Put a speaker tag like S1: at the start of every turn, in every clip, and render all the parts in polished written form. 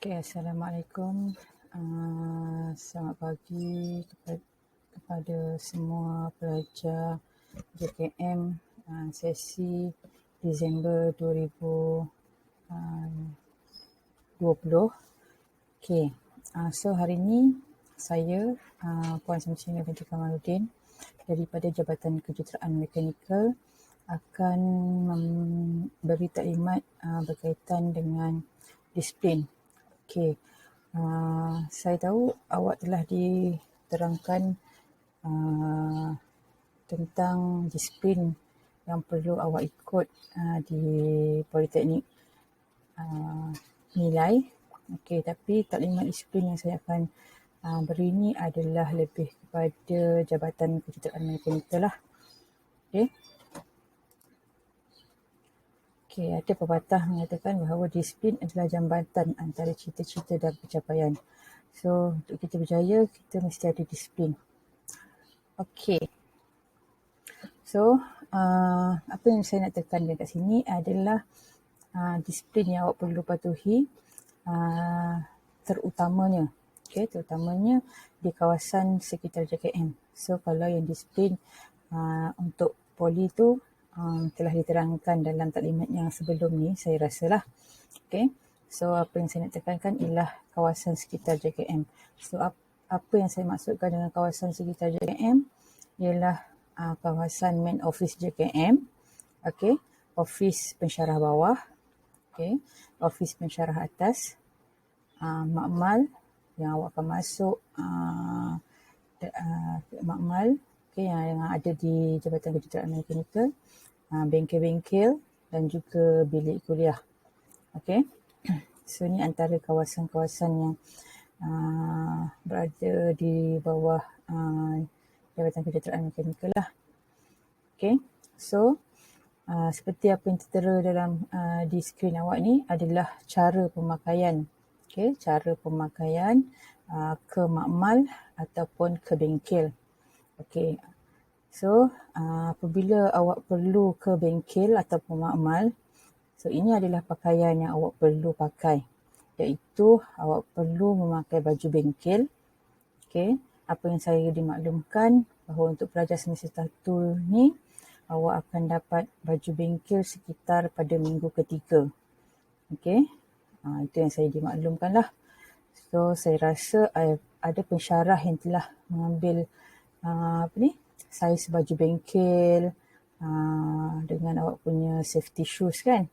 S1: Assalamualaikum. Selamat pagi kepada semua pelajar JKM sesi Disember 2020. So hari ini saya Puan Samsina binti Kamaluddin daripada Jabatan Kejuruteraan Mekanikal akan memberi taklimat berkaitan dengan disiplin. Saya tahu awak telah diterangkan tentang disiplin yang perlu awak ikut di Politeknik Nilai. Tapi taklimat disiplin yang saya akan beri ini adalah lebih kepada Jabatan Kejuruteraan Mekanikal lah. Ada pepatah mengatakan bahawa disiplin adalah jambatan antara cita-cita dan pencapaian. So, untuk kita berjaya, kita mesti ada disiplin. So, apa yang saya nak tekankan kat sini adalah disiplin yang awak perlu patuhi, terutamanya di kawasan sekitar JKM. So, kalau yang disiplin untuk poli tu telah diterangkan dalam taklimat yang sebelum ni, saya rasalah. So, apa yang saya nak tekankan ialah kawasan sekitar JKM. So, apa yang saya maksudkan dengan kawasan sekitar JKM ialah kawasan main office JKM, office pensyarah bawah, office pensyarah atas, makmal yang awak akan masuk, makmal yang ada di Jabatan Kejuruteraan Mekanikal, bengkel-bengkel dan juga bilik kuliah. So, ni antara kawasan-kawasan yang berada di bawah Jabatan Kejuruteraan Mekanikal lah. So, seperti apa yang tertera dalam di skrin awak ni adalah cara pemakaian. Cara pemakaian ke makmal ataupun ke bengkel. So, apabila awak perlu ke bengkel ataupun makmal, so ini adalah pakaian yang awak perlu pakai, iaitu awak perlu memakai baju bengkel. Apa yang saya dimaklumkan bahawa untuk pelajar semester 1 ni, awak akan dapat baju bengkel sekitar pada minggu ketiga. Itu yang saya dimaklumkan lah. So, saya rasa ada pensyarah yang telah mengambil saiz baju bengkel dengan awak punya safety shoes kan.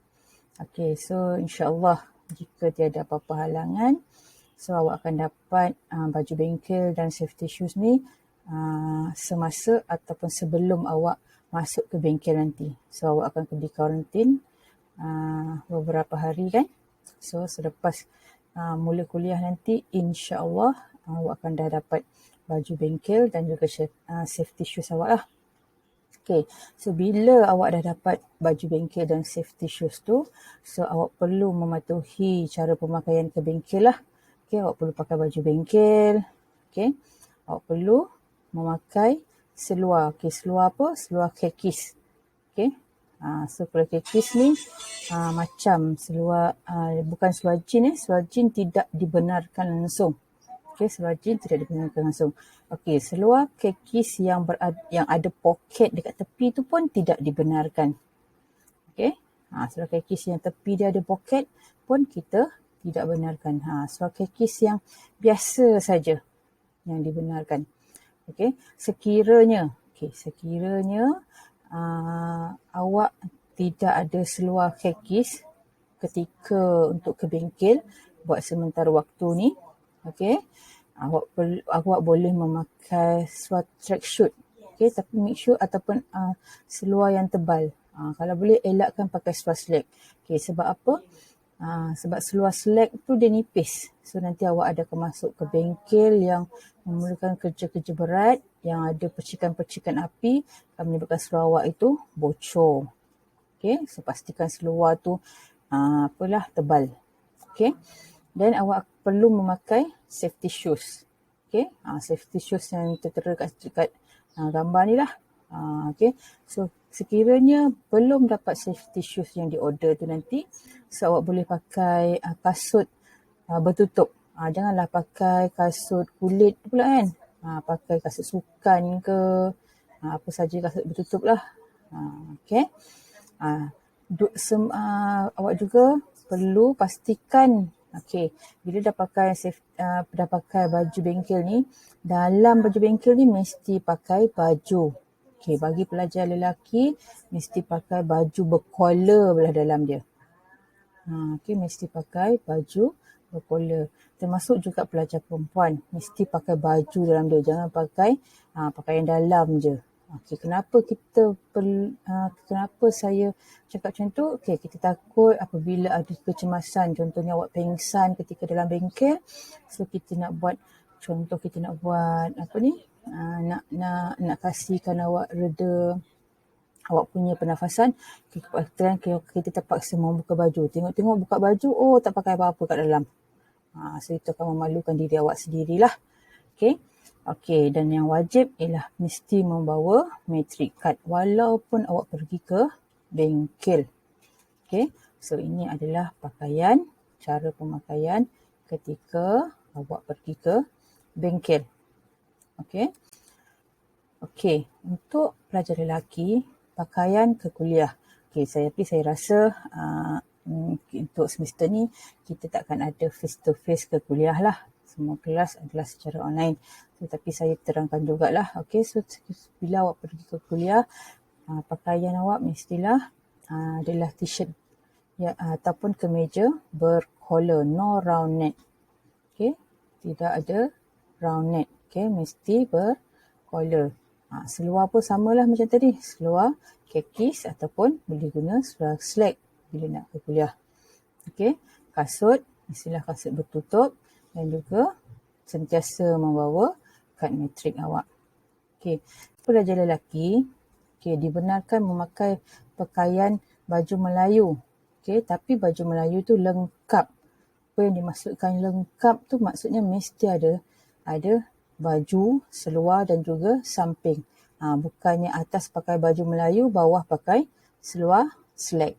S1: So insyaAllah jika tiada apa-apa halangan, so awak akan dapat baju bengkel dan safety shoes ni semasa ataupun sebelum awak masuk ke bengkel nanti. So awak akan di karantin beberapa hari kan. So selepas mula kuliah nanti, insyaAllah awak akan dah dapat baju bengkel dan juga safety shoes awak lah. So bila awak dah dapat baju bengkel dan safety shoes tu, so awak perlu mematuhi cara pemakaian ke bengkel lah. Awak perlu pakai baju bengkel. Awak perlu memakai seluar. Seluar apa? Seluar kekis. So kalau kekis ni macam seluar, bukan seluar jean. Seluar jean tidak dibenarkan langsung. Seluar jean tidak dibenarkan langsung. Seluar kekis yang ada poket dekat tepi tu pun tidak dibenarkan. Seluar kekis yang tepi dia ada poket pun kita tidak benarkan. Seluar kekis yang biasa saja yang dibenarkan. Sekiranya awak tidak ada seluar kekis ketika untuk ke bengkel buat sementara waktu ni, awak boleh memakai seluar tracksuit. Tapi make sure ataupun seluar yang tebal. Kalau boleh elakkan pakai seluar slack. Sebab apa? Sebab seluar slack tu dia nipis. So nanti awak akan masuk ke bengkel yang memerlukan kerja-kerja berat, yang ada percikan-percikan api, akan menyebabkan seluar awak itu bocor. So pastikan seluar tu tebal. Dan awak perlu memakai safety shoes. Safety shoes yang tertera dekat gambar ni lah. So sekiranya belum dapat safety shoes yang diorder tu nanti, so awak boleh pakai kasut bertutup. Janganlah pakai kasut kulit pula kan. Pakai kasut sukan ke, apa saja kasut bertutup lah. Okay. Awak juga perlu pastikan, bila dah pakai baju bengkel ni, dalam baju bengkel ni mesti pakai baju. Bagi pelajar lelaki, mesti pakai baju berkollar belah dalam dia. Mesti pakai baju berkollar. Termasuk juga pelajar perempuan, mesti pakai baju dalam dia. Jangan pakai pakaian dalam je. Kenapa saya cakap macam tu? Kita takut apabila ada kecemasan, contohnya awak pengsan ketika dalam bengkel, so kita nak buat nak kasihkan awak reda awak punya pernafasan, kita terpaksa membuka baju. Tengok buka baju, tak pakai apa-apa kat dalam. So itu akan memalukan diri awak sendirilah. Okey, dan yang wajib ialah mesti membawa matric card walaupun awak pergi ke bengkel. So ini adalah cara pemakaian ketika awak pergi ke bengkel. Untuk pelajar lelaki, pakaian ke kuliah. Saya rasa untuk semester ni kita takkan ada face to face ke kuliah lah. Semua kelas adalah secara online. Tetapi saya terangkan jugalah. So bila awak pergi ke kuliah, pakaian awak mestilah adalah t-shirt ataupun kemeja berkollar, no round neck. Tidak ada round neck. Mesti berkollar. Seluar pun samalah macam tadi. Seluar kekis ataupun boleh guna seluar slack bila nak ke kuliah. Kasut, mestilah kasut bertutup dan juga sentiasa membawa kad matrik awak. Pelajar lelaki, dibenarkan memakai pakaian baju Melayu. Tapi baju Melayu tu lengkap. Apa yang dimaksudkan lengkap tu maksudnya mesti ada baju, seluar dan juga samping. Bukannya atas pakai baju Melayu, bawah pakai seluar slack.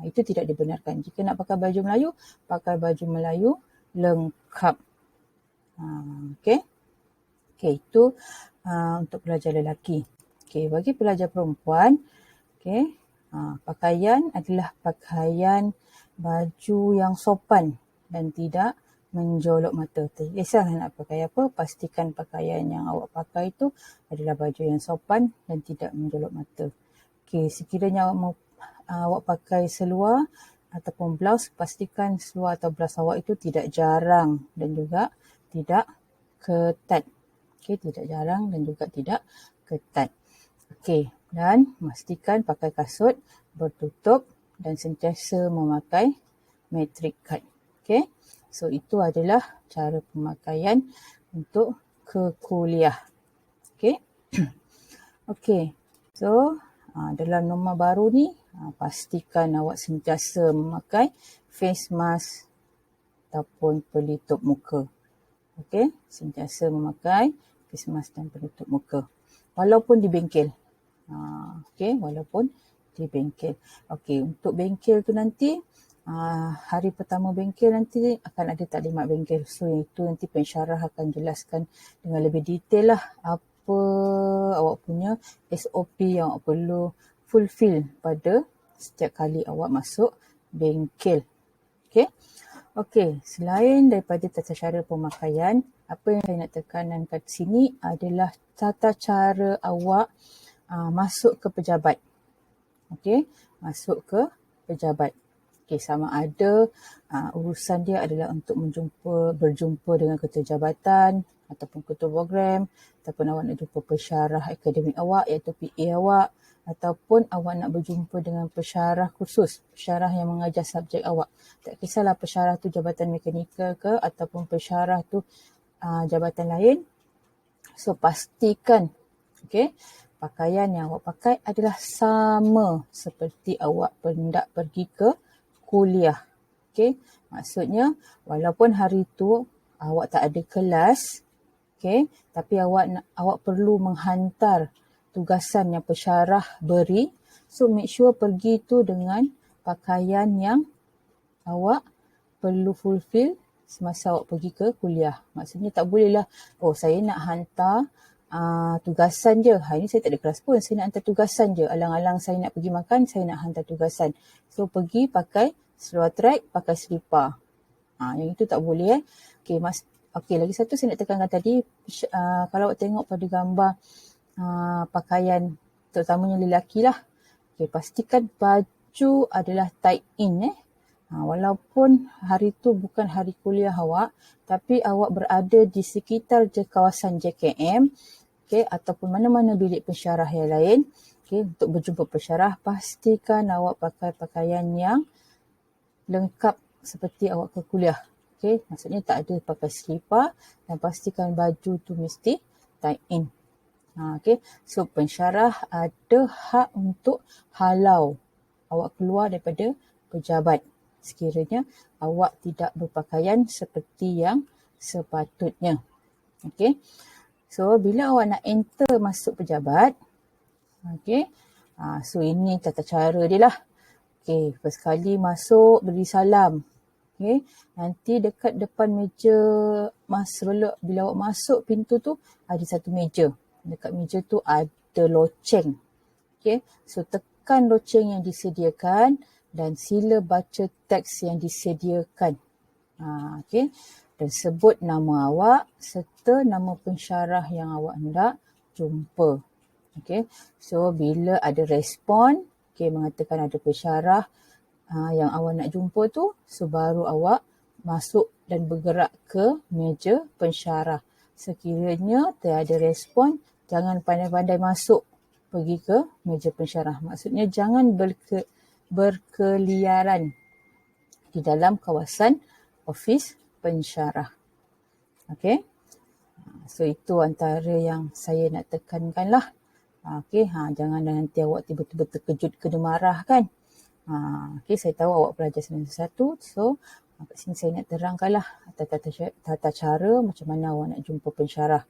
S1: Itu tidak dibenarkan. Jika nak pakai baju Melayu, pakai baju Melayu lengkap. Itu untuk pelajar lelaki. Bagi pelajar perempuan, pakaian adalah pakaian baju yang sopan dan tidak menjolok mata. Tak kisahlah nak pakai apa, pastikan pakaian yang awak pakai itu adalah baju yang sopan dan tidak menjolok mata. Sekiranya awak pakai seluar ataupun blouse, pastikan seluar atau blouse awak itu tidak jarang dan juga tidak ketat. Tidak jarang dan juga tidak ketat. Dan pastikan pakai kasut bertutup dan sentiasa memakai matric card. So itu adalah cara pemakaian untuk ke kuliah. So dalam norma baru ni, pastikan awak sentiasa memakai face mask ataupun pelitup muka. Sentiasa memakai face mask dan pelitup muka. Walaupun di bengkel. Walaupun di bengkel. Untuk bengkel tu nanti, hari pertama bengkel nanti akan ada taklimat bengkel. So itu nanti pensyarah akan jelaskan dengan lebih detail lah apa awak punya SOP yang awak perlu fulfill pada setiap kali awak masuk bengkel. Selain daripada tata cara pemakaian, apa yang saya nak tekankan di sini adalah tata cara awak masuk ke pejabat. Masuk ke pejabat. Sama ada urusan dia adalah untuk berjumpa dengan ketua jabatan ataupun ketua program, ataupun awak nak jumpa pensyarah akademik awak iaitu PA awak, ataupun awak nak berjumpa dengan pensyarah khusus, pensyarah yang mengajar subjek awak. Tak kisahlah pensyarah tu jabatan mekanikal ke ataupun pensyarah tu jabatan lain. So pastikan pakaian yang awak pakai adalah sama seperti awak hendak pergi ke kuliah. Maksudnya walaupun hari tu awak tak ada kelas, tapi awak perlu menghantar tugasan yang pensyarah beri. So make sure pergi tu dengan pakaian yang awak perlu fulfill semasa awak pergi ke kuliah. Maksudnya tak bolehlah, oh saya nak hantar tugasan je. Hari ni saya tak ada kelas pun, saya nak hantar tugasan je. Alang-alang saya nak pergi makan, saya nak hantar tugasan. So pergi pakai seluar track, pakai selipar. Yang itu tak boleh. Okey, lagi satu saya nak tekankan tadi, kalau awak tengok pada gambar pakaian, terutamanya lelaki lah. Okay, pastikan baju adalah tie in. Walaupun hari tu bukan hari kuliah awak, tapi awak berada di sekitar kawasan JKM, ataupun mana-mana bilik pensyarah yang lain, untuk berjumpa pensyarah, pastikan awak pakai pakaian yang lengkap seperti awak ke kuliah. Maksudnya tak ada pakai selipar, dan pastikan baju tu mesti tie in. So pensyarah ada hak untuk halau awak keluar daripada pejabat sekiranya awak tidak berpakaian seperti yang sepatutnya. So bila awak nak enter masuk pejabat, so ini tata cara dia lah. First kali masuk beri salam. Nanti dekat depan meja, bila awak masuk pintu tu ada satu meja. Dekat meja tu ada loceng. So tekan loceng yang disediakan dan sila baca teks yang disediakan. Dan sebut nama awak serta nama pensyarah yang awak hendak jumpa. So bila ada respon, mengatakan ada pensyarah yang awak nak jumpa tu, so baru awak masuk dan bergerak ke meja pensyarah. Sekiranya tiada respon, jangan pandai-pandai masuk pergi ke meja pensyarah. Maksudnya jangan berkeliaran di dalam kawasan ofis pensyarah. So itu antara yang saya nak tekankan lah. Jangan nanti awak tiba-tiba terkejut kena marah kan. Saya tahu awak pelajar semester 1, so kat sini saya nak terangkanlah tata cara macam mana awak nak jumpa pensyarah.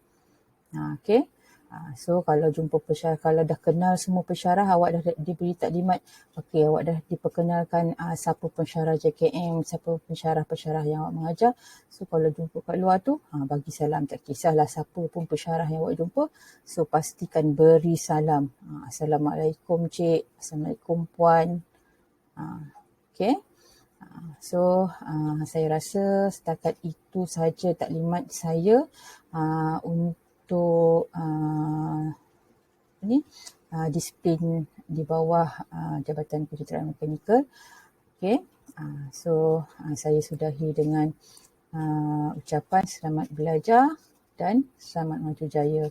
S1: So kalau jumpa pensyarah, kalau dah kenal semua pensyarah, awak dah diberi taklimat, awak dah diperkenalkan siapa pensyarah JKM, siapa pensyarah-pensyarah yang awak mengajar. So kalau jumpa kat luar tu, bagi salam, tak kisahlah siapa pun pensyarah yang awak jumpa. So pastikan beri salam. Assalamualaikum cik, Assalamualaikum puan. So saya rasa setakat itu sahaja taklimat saya untuk disiplin di bawah Jabatan Kejuruteraan Mekanikal. So saya sudahi dengan ucapan selamat belajar dan selamat maju jaya.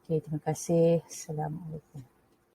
S1: Terima kasih. Assalamualaikum.